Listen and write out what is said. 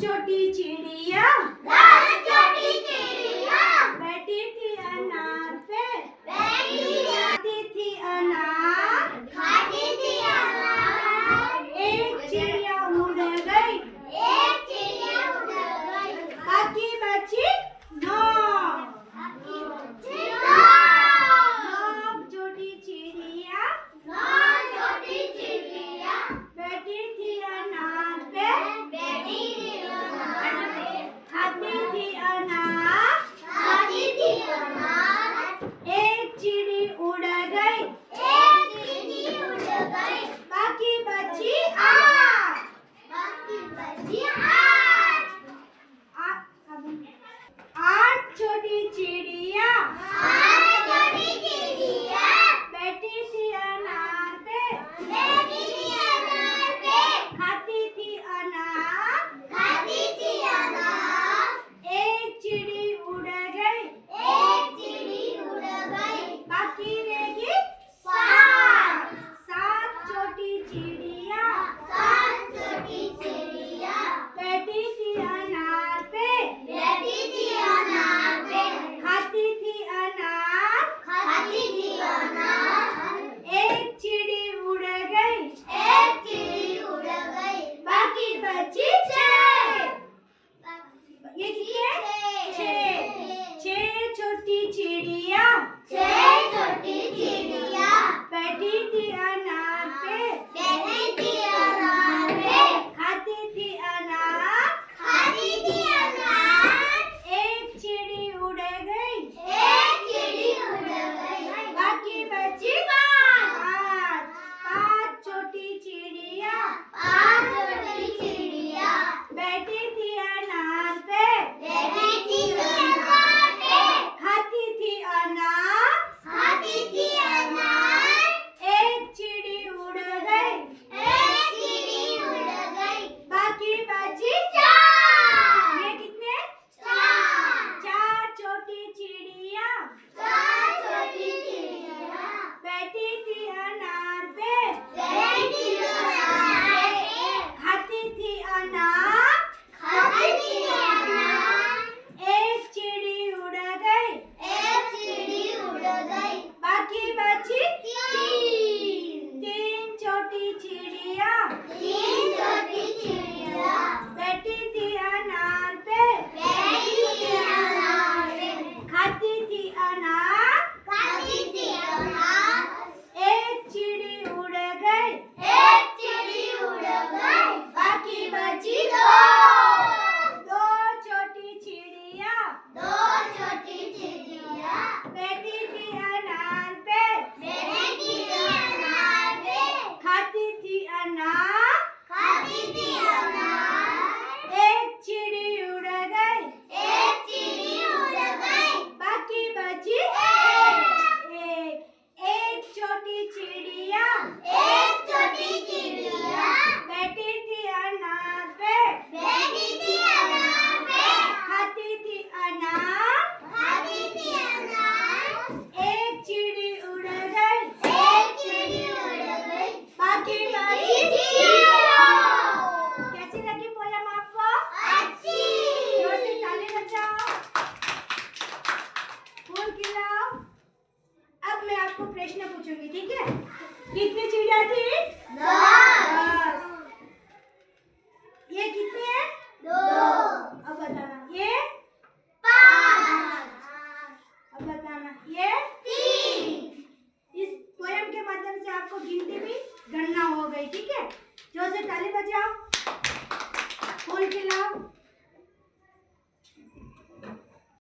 छोटी चिड़िया बैठी थी अनार पे, खाती थी अनार, एक चिड़िया उड़ गई, बाकी बची नौ। छोटी चिड़िया बैठी थी अनार पे, खाती थी अनार, एक चिड़ी उड़ गई, बाकी बची आठ। आठ छोटी चिड़िया बैठी थी अनार पे, खाती थी अनार, एक चिड़ी उड़ गई, बाकी रहेगी सात। सात छोटी चिड़िया बैठी थी अनार पे, खाती थी अनार, एक चिड़ी उड़ गई, बाकी बची छह। ये कितनी है? छह। छह छोटी चिड़िया बैठी थी अनार पे, खाती थी अनार, एक चिड़ी उड़ गई, बाकी बची पाँच। पाँच छोटी चिड़िया बैठी थी अनार पे, खाती थी अनार, एक चिड़ी उड़ गई, बाकी बची चार। ये कितने? चार छोटी चिड़िया बैठी थी अनार पे, खाती थी अनार, एक चिड़ी उड़ गई, बाकी बची तीन। तीन छोटी चिड़िया बैठी थी अनार पे, खाती थी अनार, एक चिड़ी उड़ गई, बाकी बची दो। दो छोटी चिड़िया बैठी थी अनार पे, खाती थी अनार, एक चिड़ी उड़ गई, बाकी बची एक। एक छोटी चिड़िया बैठी थी अनार पे, खाती थी अनार, एक चिड़ी उड़ गई, बाकी बची जीरो। कैसी लगी पोयम आपको? जोर से ताली बजाओ, फूल खिलाओ। अब मैं आपको प्रश्न पूछूंगी, ठीक है? कितनी चिड़िया थी? 10। ये कितनी है? 2। अब बताना। ये 5। अब बताना। ये 3। इस पोयम के माध्यम से आपको गिनती भी गणना हो गई, ठीक है? जोर से ताली बजाओ, फूल खिलाओ।